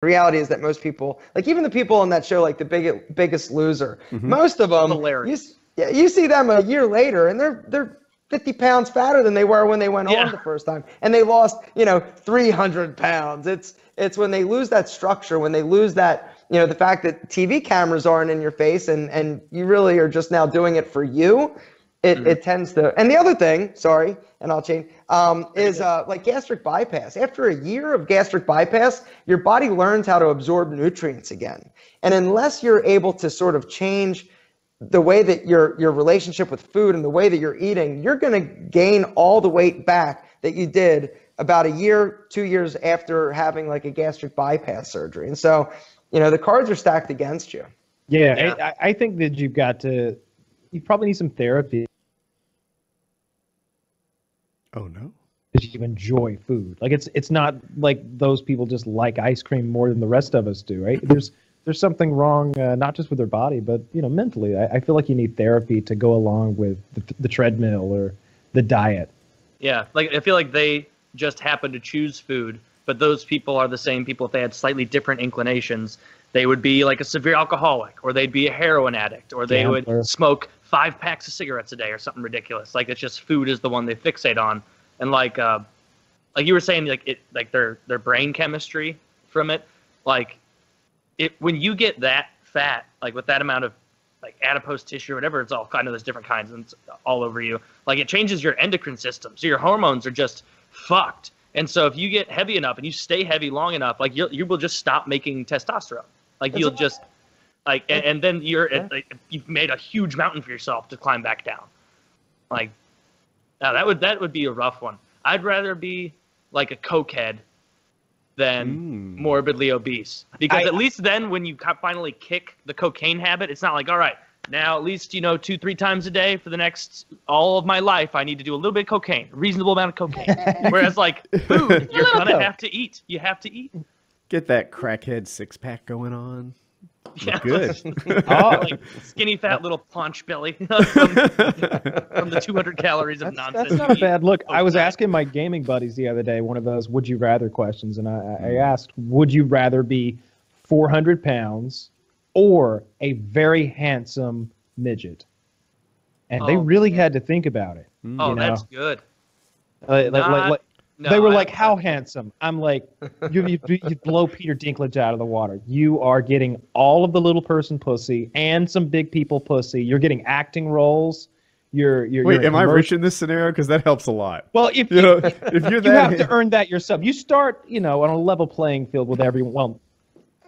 reality is that most people, like even the people on that show, like the Biggest Loser, most of them, you see them a year later, and they're 50 pounds fatter than they were when they went on the first time, and they lost 300 pounds. It's when they lose that structure, when they lose that the fact that TV cameras aren't in your face, and you really are just now doing it for you. It tends to. And the other thing, sorry, and I'll change, is like gastric bypass. After a year of gastric bypass, your body learns how to absorb nutrients again. And unless you're able to sort of change the way that your relationship with food and the way that you're eating, you're going to gain all the weight back that you did about a year, 2 years after having like a gastric bypass surgery. And so, the cards are stacked against you. Yeah. I think that you probably need some therapy. Oh no. Because you enjoy food. Like it's not like those people just like ice cream more than the rest of us do, right? There's something wrong, not just with their body, but mentally. I feel like you need therapy to go along with the treadmill or the diet. Yeah, like I feel like they just happen to choose food, but those people are the same people. If they had slightly different inclinations, they would be like a severe alcoholic, or they'd be a heroin addict, or they would smoke 5 packs of cigarettes a day or something ridiculous. Like it's just food is the one they fixate on. And like you were saying, like their brain chemistry from it, like when you get that fat, like with that amount of like adipose tissue or whatever, it's all kind of there's different kinds and it's all over you. Like it changes your endocrine system, so your hormones are just fucked. And so if you get heavy enough and you stay heavy long enough, like you will just stop making testosterone. Like you'll just like, and then you've made a huge mountain for yourself to climb back down. Like, now that would be a rough one. I'd rather be like a cokehead than morbidly obese, because at least then when you finally kick the cocaine habit, it's not like, all right, now at least 2-3 times a day for the next all of my life, I need to do a little bit of cocaine, a reasonable amount of cocaine. Whereas like food, you're gonna have to eat. You have to eat. Get that crackhead 6-pack going on. Yeah, good. Like skinny fat little paunch belly from the 200 calories of nonsense. That's not a bad look. I was asking my gaming buddies the other day one of those would you rather questions, and I asked, would you rather be 400 pounds or a very handsome midget? And they really had to think about it. That's good. They were like, how handsome? I'm like, you blow Peter Dinklage out of the water. You are getting all of the little person pussy and some big people pussy. You're getting acting roles. Wait, am I rich in this scenario? Because that helps a lot. Well, if you're you have to earn that yourself. You start, on a level playing field with everyone. Well,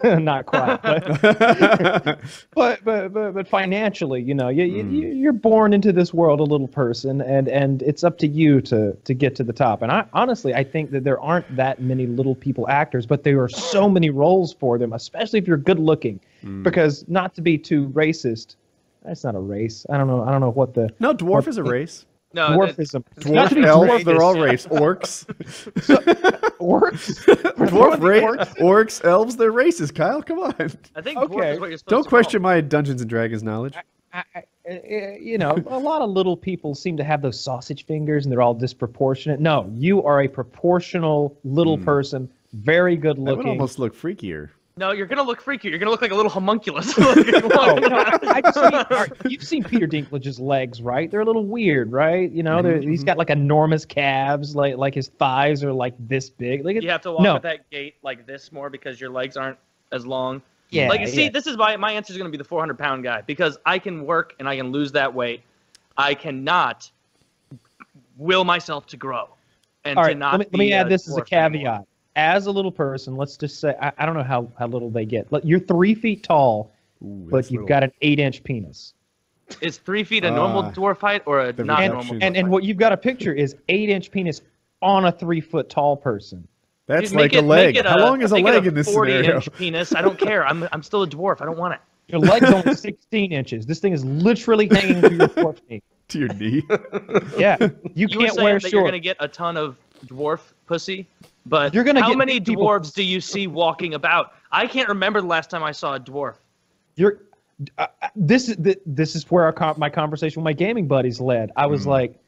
not quite, but financially, you're born into this world a little person, and it's up to you to get to the top. And I think that there aren't that many little people actors, but there are so many roles for them, especially if you're good looking. Because not to be too racist, that's not a race. I don't know what the dwarf is a race. No, dwarfism. Dwarf, elf, they're all race. Orcs. Orcs? Dwarf race. Orcs, elves, they're races, Kyle. Come on. I think dwarf is what you're supposed Don't to question my Dungeons & Dragons knowledge. A lot of little people seem to have those sausage fingers and they're all disproportionate. No, you are a proportional little person, very good looking. That would almost look freakier. No, you're gonna look freaky. You're gonna look like a little homunculus. You've seen Peter Dinklage's legs, right? They're a little weird, right? He's got like enormous calves, like his thighs are like this big. You have to walk with that gait like this more because your legs aren't as long. Yeah. This is why my answer is gonna be the 400-pound guy, because I can work and I can lose that weight. I cannot will myself to grow and all right, to not. Let me add this as a caveat. Anymore. As a little person, let's just say, I don't know how little they get. You're 3 feet tall, but you've got an 8-inch penis. Is 3 feet a normal dwarf height or a not normal dwarf height? And what you've got a picture is 8-inch penis on a 3-foot tall person. That's like a leg. How long is a leg in this scenario? 40-inch penis. I don't care. I'm still a dwarf. I don't want it. Your leg's only 16 inches. This thing is literally hanging to your foot. To your knee? Yeah. You can't wear shorts. You're going to get a ton of dwarf pussy, but how many dwarves do you see walking about? I can't remember the last time I saw a dwarf. This is where my conversation with my gaming buddies led. I was like,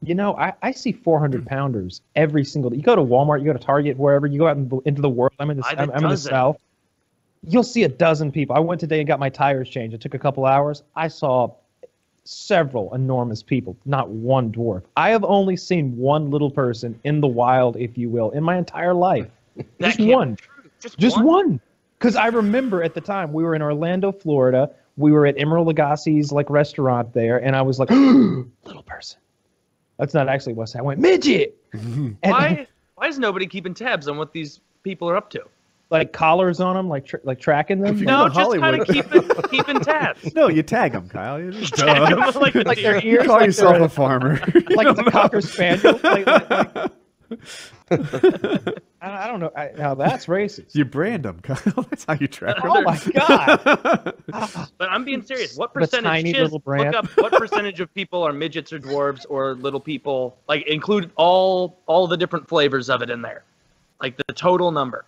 I see 400-pounders every single day. You go to Walmart, you go to Target, wherever, you go out into the world. I'm in the South. you'll see a dozen people. I went today and got my tires changed. It took a couple hours. I saw several enormous people, not one dwarf. I have only seen one little person in the wild, if you will, in my entire life. Just one. Just one. Because I remember at the time we were in Orlando, Florida. We were at Emeril Lagasse's restaurant there, and I was like, little person. That's not actually what I went, midget. Why is nobody keeping tabs on what these people are up to? Like collars on them, like tracking them? No, just kind of keeping tabs. No, you tag them, Kyle. Tag them like their ears. You call yourself a farmer. Like it's a Cocker Spaniel. I don't know. Now that's racist. You brand them, Kyle. That's how you track them. Oh my god! But I'm being serious. What percentage? Look up what percentage of people are midgets or dwarves or little people. Like include all the different flavors of it in there. Like the total number.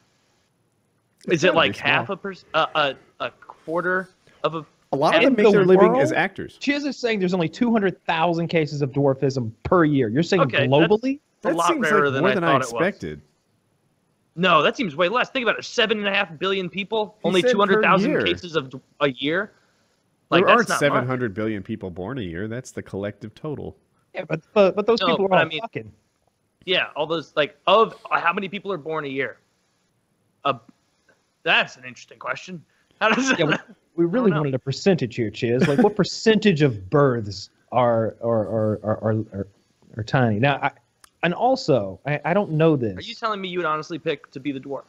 Is it like half a quarter of a? A lot of them make their living as actors. Chiz is saying there's only 200,000 cases of dwarfism per year. You're saying globally? That's a lot rarer than I expected. No, that seems way less. Think about it: 7.5 billion people, only 200,000 cases of a year. Like, there aren't 700 billion people born a year. That's the collective total. Yeah, but those people are all fucking. Yeah, all those of how many people are born a year? That's an interesting question. How does it? Yeah, we really wanted a percentage here, Chiz. Like, what percentage of births are tiny? Now, I don't know this. Are you telling me you would honestly pick to be the dwarf?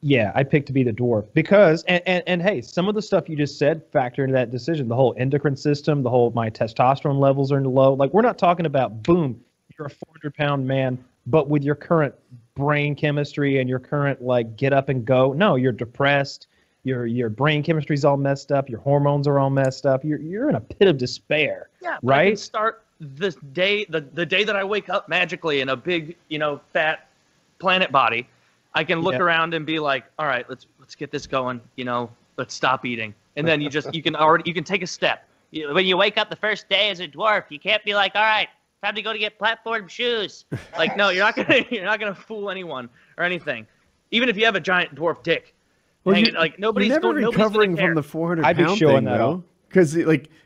Yeah, I picked to be the dwarf because, and hey, some of the stuff you just said factor into that decision. The whole endocrine system, the whole my testosterone levels are low. Like, we're not talking about boom, you're a 400-pound man, but with your current brain chemistry and your current get up and go. No, you're depressed. Your brain chemistry's all messed up. Your hormones are all messed up. You're in a pit of despair. Yeah, right. I can start this day, the day that I wake up magically in a big, fat planet body. I can look around and be like, all right, let's get this going. Let's stop eating, and then you can take a step. When you wake up the first day as a dwarf, you can't be like, all right, time to go to get platform shoes. No, you're not gonna fool anyone or anything, even if you have a giant dwarf dick. Well, nobody's recovering from the 400-pound thing, though, because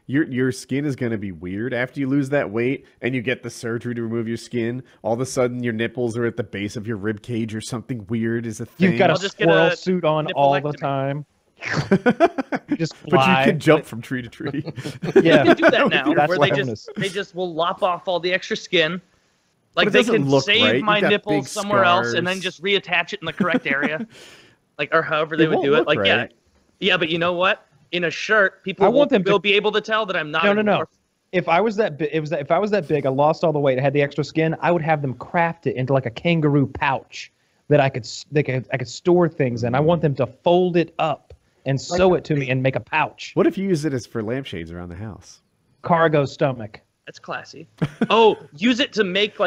your skin is gonna be weird after you lose that weight and you get the surgery to remove your skin. All of a sudden, your nipples are at the base of your rib cage or something weird is a thing. You've got a squirrel suit on all the time. You just fly. But you can jump from tree to tree. Yeah, they do that now, where they just will lop off all the extra skin. Like they can save my nipples somewhere else and then just reattach it in the correct area, or however they would do it. Yeah, but you know what? In a shirt, people will be able to tell that I'm not. No. If I was that big, if I was that big, I lost all the weight, I had the extra skin, I would have them craft it into like a kangaroo pouch that I could store things in. I want them to fold it up and sew it to me and make a pouch. What if you use it as for lampshades around the house? Cargo stomach. That's classy. Oh, use it to make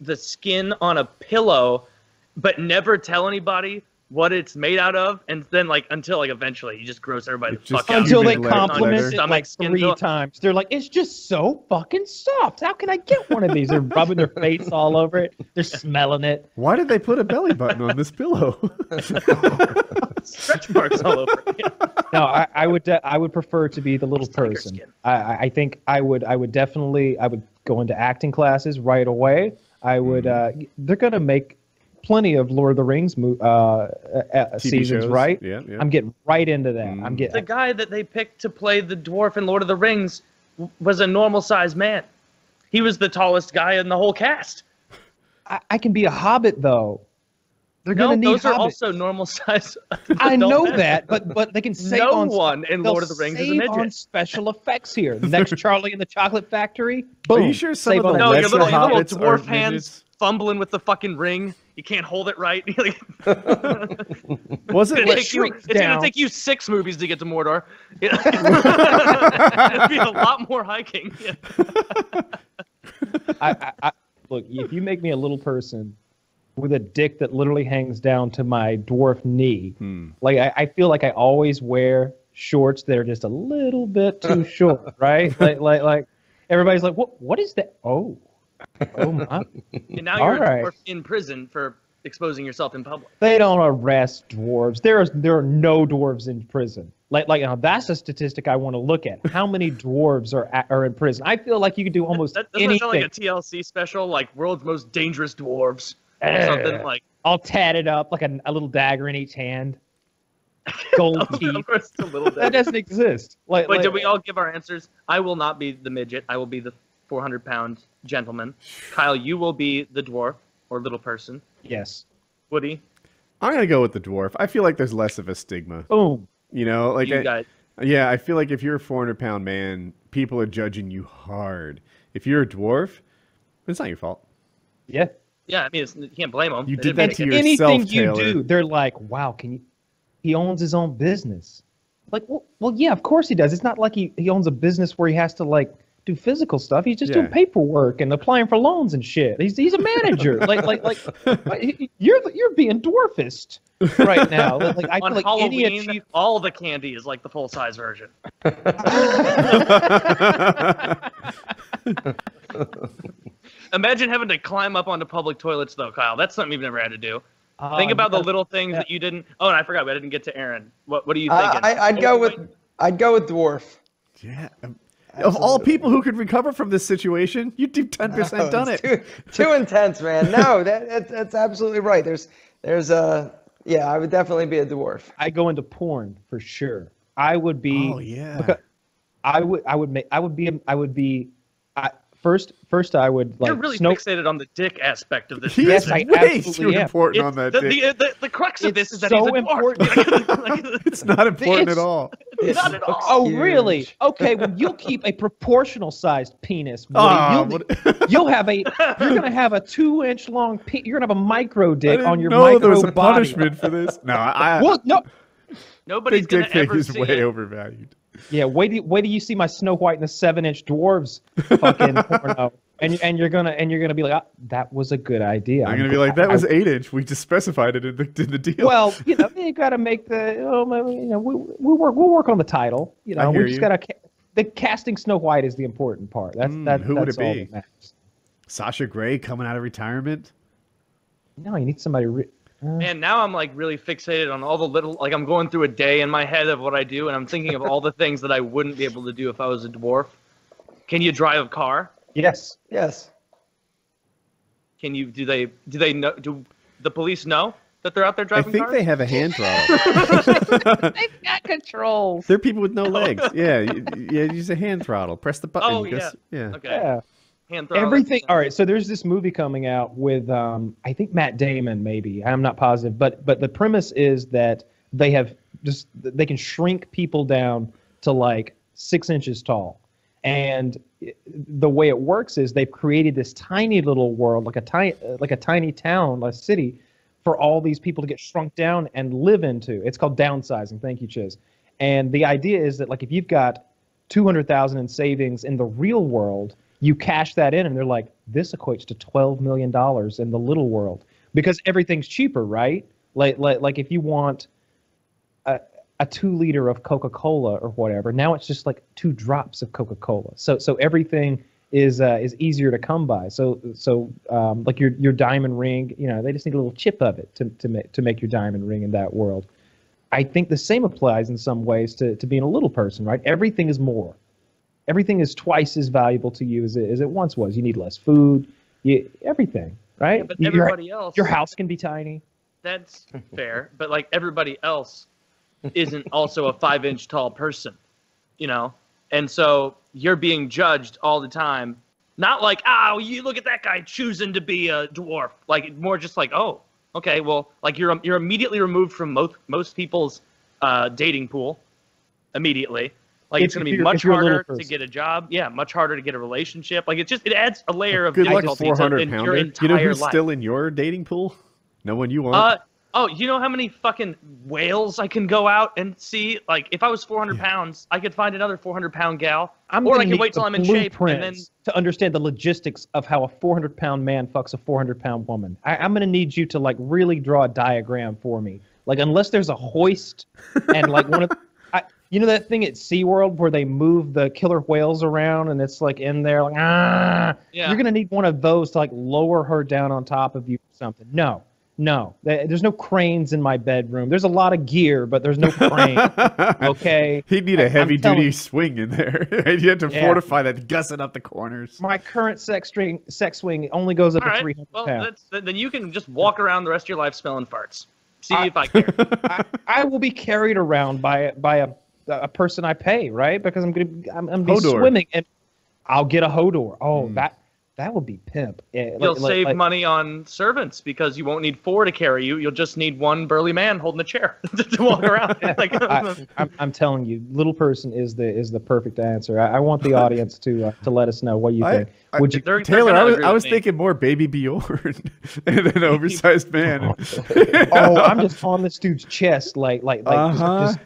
the skin on a pillow, but never tell anybody what it's made out of, and then until eventually you just gross everybody the fuck out. Until they compliment it 3 times. They're like, it's just so fucking soft. How can I get one of these? They're rubbing their face all over it. They're smelling it. Why did they put a belly button on this pillow? Stretch marks all over it. No, I would prefer to be the little person. I think I would go into acting classes right away. I would. They're gonna make plenty of Lord of the Rings seasons, right? Yeah. I'm getting right into that. The guy that they picked to play the dwarf in Lord of the Rings was a normal-sized man. He was the tallest guy in the whole cast. I can be a hobbit, though. They're gonna need those hobbits. Are also normal-sized. I know that, but they can save on one in Lord of the Rings is a midget. on special effects here. The next Charlie in the Chocolate Factory. Boom. Are you sure some of the your little hobbits dwarf are hands fumbling with the fucking ring? You can't hold it right. Was it? It's going to take you 6 movies to get to Mordor. It'd be a lot more hiking. Look, if you make me a little person with a dick that literally hangs down to my dwarf knee, I feel like I always wear shorts that are just a little bit too short, right? like everybody's like, what is that? Oh my. And now you're in prison for exposing yourself in public. They don't arrest dwarves. There are no dwarves in prison. Now that's a statistic I want to look at. How many dwarves are in prison? I feel like you could do almost anything. Doesn't that sound like a TLC special, like World's Most Dangerous Dwarves? Or something like all tatted up, like a little dagger in each hand. Gold teeth. Of course, it's a little that doesn't exist. Wait, did we all give our answers? I will not be the midget. I will be the 400-pound gentleman. Kyle, you will be the dwarf or little person. Yes. Woody? I'm gonna go with the dwarf. I feel like there's less of a stigma. Boom. You know, like Yeah, I feel like if you're a 400-pound man, people are judging you hard. If you're a dwarf, it's not your fault. Yeah. Yeah, I mean, you can't blame them. You did that to yourself, anything you Taylor. do, they're like, wow, he owns his own business. Like, well, yeah, of course he does. It's not like he owns a business where he has to, like, do physical stuff. He's just doing paperwork and applying for loans and shit. He's a manager. you're being dwarfist right now. Like I on feel like Halloween, all the candy is like the full-size version. Imagine having to climb up onto public toilets, though, Kyle. That's something you've never had to do. Think about the little things that you didn't. Oh, and I forgot. I didn't get to Aaron. What are you thinking? I'd go with dwarf. Yeah. Of all people who could recover from this situation, you'd do 10% done it. Too intense, man. No, that's absolutely right. I would definitely be a dwarf. I go into porn for sure. I would be. Oh yeah. Because I would be. First, I would like. You're really fixated on the dick aspect of this. Yes, I absolutely am. Important on that dick. The crux of this is that so he's a dwarf. It's not important at all. Not at all. Oh, really? Okay, well, you'll keep a proportional sized penis. Woody. You're gonna have a 2-inch long. You're gonna have a micro dick on your micro there was a body. Punishment for this. No, Well, no. Nobody's big gonna dick thing ever is see way it. overvalued. Yeah, wait do you see my Snow White and the 7-inch dwarves fucking porno, and you're gonna be like, that was a good idea. I'm gonna be like, that was 8-inch. We just specified it in the deal. Well, you gotta make we'll work on the title. We just gotta. The casting Snow White is the important part. Who would it all be? that matters. Sasha Grey coming out of retirement? No, you need somebody. Man, now I'm like really fixated on all the little, like I'm going through a day in my head of what I do, and I'm thinking of all the things that I wouldn't be able to do if I was a dwarf. Can you drive a car? Yes. Yes. Can you? Do they know? Do the police know that they're out there driving I think cars? they have a hand throttle. They've got controls. They're people with no legs. Yeah, use a hand throttle. Press the button. Oh yeah. Okay. Yeah. Hand throttle. Everything. All right. So there's this movie coming out with I think Matt Damon, maybe. I'm not positive, but the premise is that they can shrink people down to like 6 inches tall, and the way it works is they've created this tiny little world, like a tiny town, a city, for all these people to get shrunk down and live into. It's called downsizing. Thank you, Chiz. And the idea is that like if you've got 200,000 in savings in the real world, you cash that in, and they're like, this equates to $12 million in the little world because everything's cheaper, right? Like if you want a 2 liter of Coca-Cola or whatever, now it's just like 2 drops of Coca-Cola. So everything is easier to come by. So like your diamond ring, they just need a little chip of it to make your diamond ring in that world. I think the same applies in some ways to being a little person, right? Everything is more. Everything is twice as valuable to you as it once was. You need less food, everything, right? Yeah, but everybody else. Your house can be tiny. That's fair, but like everybody else isn't also a 5-inch tall person, and so you're being judged all the time. Not like, you look at that guy choosing to be a dwarf. Like more just like, oh, okay, well, like you're immediately removed from most people's dating pool immediately. Like it's going to be much harder to get a job. Yeah, much harder to get a relationship. Like it adds a layer of difficulty in your entire You know who's life. still in your dating pool? No one you want. You know how many fucking whales I can go out and see? Like if I was 400 pounds, I could find another 400-pound gal. Or I can wait till I'm in shape and then to understand the logistics of how a 400-pound man fucks a 400-pound woman. I'm going to need you to like really draw a diagram for me. Like unless there's a hoist and like one of that thing at SeaWorld where they move the killer whales around and it's like in there like, Yeah. You're going to need one of those to like lower her down on top of you or something. No. No, there's no cranes in my bedroom. There's a lot of gear, but there's no crane. Okay. He'd need a heavy-duty swing in there. You have to fortify that, gussing up the corners. My current sex swing only goes up to 300 pounds. Then you can just walk around the rest of your life smelling farts. See if I care. I will be carried around by a person I pay, right? Because I'm gonna be swimming, and I'll get a Hodor. Oh, that would be pimp. You'll save money on servants because you won't need 4 to carry you. You'll just need one burly man holding a chair to walk around. I'm telling you, little person is the perfect answer. I want the audience to let us know what you think. Would you, Taylor? I was thinking more Baby Bjorn and an oversized man. I'm just on this dude's chest, just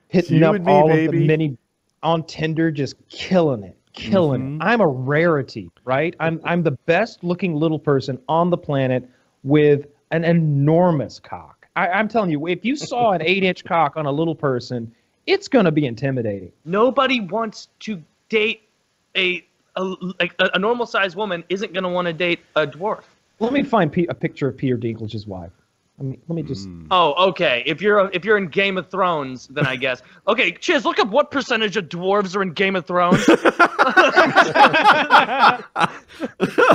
hitting up all of the mini on Tinder, just killing it. I'm a rarity, right? I'm the best looking little person on the planet with an enormous cock. I'm telling you, if you saw an 8-inch cock on a little person, it's gonna be intimidating. Nobody wants to date a normal sized woman. Isn't gonna want to date a dwarf. Let me find a picture of Peter Dinklage's wife. Let me just. Oh, okay. If you're in Game of Thrones, then I guess. Okay, Chiz, look up what percentage of dwarves are in Game of Thrones.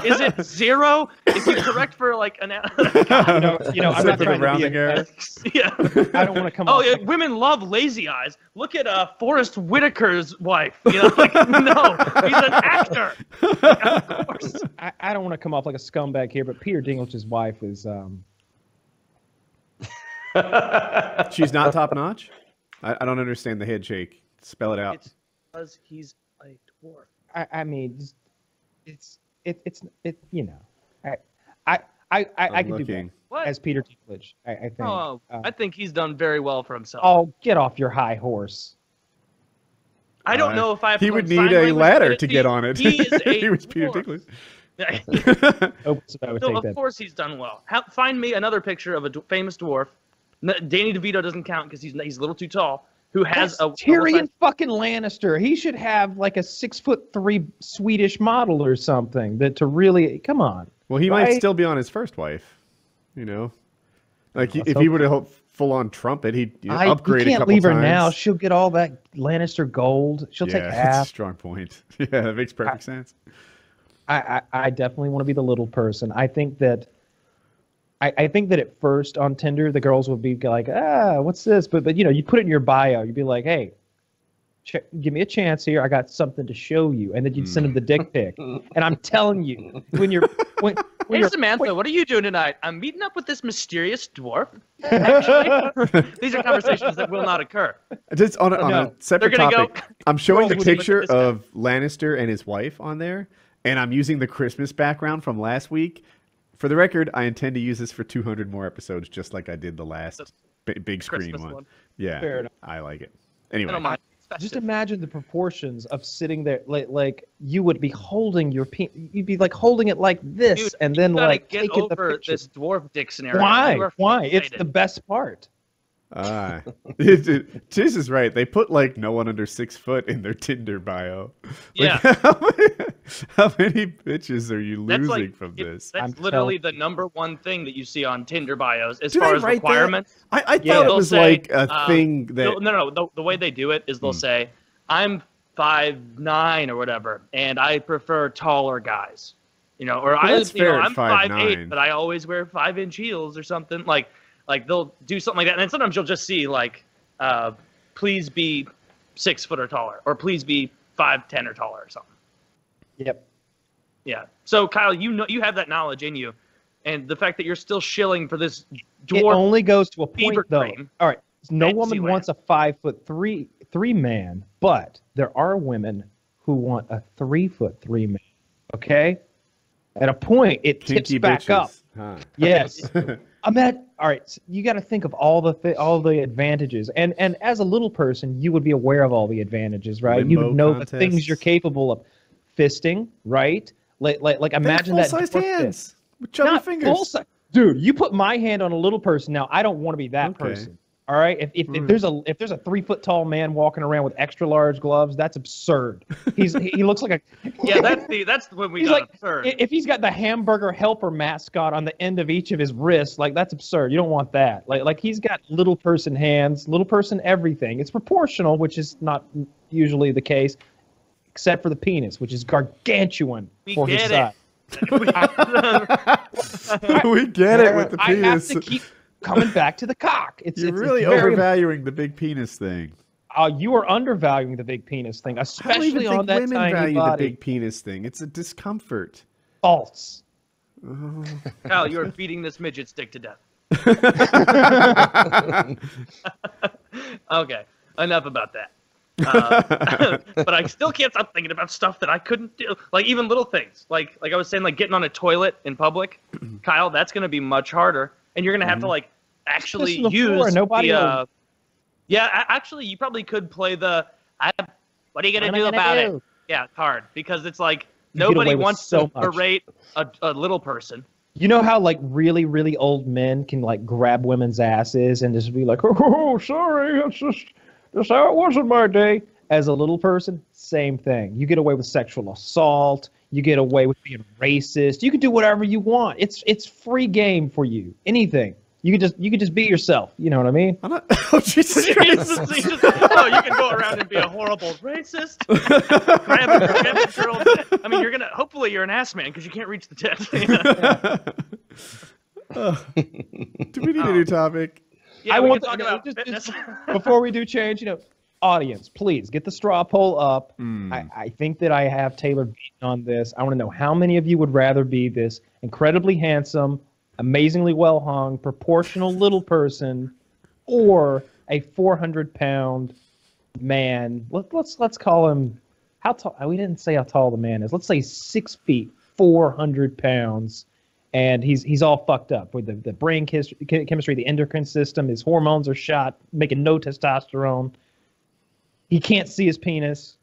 Is it 0? If you correct for like an. I'm not trying to be a. Yeah. I don't want to come. Oh yeah, women love lazy eyes. Look at Forrest Whitaker's wife. You know, like no, he's an actor. Of course. I don't want to come off like a scumbag here, but Peter Dinklage's wife is. She's not top notch. I don't understand the head shake. Spell it out. It's because he's a dwarf. I mean, it's you know, I can do that as Peter Dinklage. I think. Oh, I think he's done very well for himself. Oh, get off your high horse. I don't know if I have. He would need a ladder to get on it. He is a he was Peter Dinklage. Of course he's done well. Find me another picture of a famous dwarf. Danny DeVito doesn't count because he's a little too tall. Who has Tyrion fucking Lannister? He should have like a 6'3" Swedish model or something to really come on. Well, he might still be on his first wife. You know, like if he would have full on trumpet, he'd upgrade. You can't leave her now. She'll get all that Lannister gold. She'll take half. That's a strong point. Yeah, that makes perfect sense. I definitely want to be the little person. I think that at first on Tinder, the girls would be like, what's this? But you know, you put it in your bio. You'd be like, hey, give me a chance here. I got something to show you. And then you'd send them the dick pic. And I'm telling you, hey, Samantha, what are you doing tonight? I'm meeting up with this mysterious dwarf. Actually, these are conversations that will not occur. Just on a separate topic, I'm showing a picture of Lannister and his wife on there. And I'm using the Christmas background from last week. For the record, I intend to use this for 200 more episodes, just like I did the last big screen one. Yeah, I like it. Anyway, just imagine the proportions of sitting there, like you would be holding you'd be like holding it like this, dude, and then like get over this dwarf dick scenario. Why? It's the best part. Chiz is right. They put like no one under 6 foot in their Tinder bio. Yeah. How many bitches are you losing from this? That's literally the '1 thing that you see on Tinder bios as far as requirements. I thought it was like a thing that. No. The way they do it is they'll say, "I'm 5'9" or whatever, and I prefer taller guys." You know, or I'm 5'8", but I always wear 5-inch heels or something like. Like they'll do something like that, and then sometimes you'll just see like, please be 6 foot or taller, or please be 5'10" or taller, or something. Yep. Yeah. So Kyle, you have that knowledge in you, and the fact that you're still shilling for this dwarf. It only goes to a point, though. All right. No woman wants a 5'3" man, but there are women who want a 3'3" man. Okay. At a point, it tips back up. Huh. Yes. All right, so you got to think of all the advantages, and as a little person, you would be aware of all the advantages, right? You would know the things you're capable of. Fisting, right? Like imagine that. Full-sized hands with chubby fingers. Dude, you put my hand on a little person now. I don't want to be that person. All right, if there's a 3 foot tall man walking around with extra large gloves, that's absurd. He looks like a that's when we he's got like, absurd. If he's got the hamburger helper mascot on the end of each of his wrists, like that's absurd. You don't want that. Like he's got little person hands, little person everything. It's proportional, which is not usually the case, except for the penis, which is gargantuan for his size. We get it with the penis. I have to keep coming back to the cock. You're really overvaluing the big penis thing. You are undervaluing the big penis thing, especially on that women tiny value body. the big penis thing. It's a discomfort. False. Kyle, you are feeding this midget stick to death. Okay, enough about that. But I still can't stop thinking about stuff that I couldn't do. Like even little things. Like I was saying, like getting on a toilet in public. Kyle, that's going to be much harder. And you're going to have to like actually use the... Yeah, actually, you probably could play the... What are you going to do about it? Yeah, card. Because it's like nobody wants to berate a little person. You know how like really, really old men can like grab women's asses and just be like, oh, sorry, that's how it was in my day. As a little person, same thing. You get away with sexual assault. You get away with being racist. You can do whatever you want. It's free game for you. Anything. You can just be yourself. You know what I mean? Oh, Jesus Christ. You can go around and be a horrible racist. grab a girl. I mean, hopefully you're an ass man because you can't reach the tit. Do we need a new topic? Yeah, I want to talk about fitness. Before we do change, audience, please get the straw poll up. I think that I have Taylor beaten on this. I want to know how many of you would rather be this incredibly handsome, amazingly well hung, proportional little person, or a 400-pound man. Let's call him. How tall? We didn't say how tall the man is. Let's say 6 feet, 400 pounds. And he's all fucked up with the brain chemistry, the endocrine system. His hormones are shot, making no testosterone. He can't see his penis.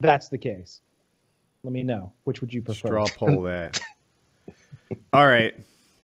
That's the case. Let me know. Which would you prefer? Straw poll that. All right.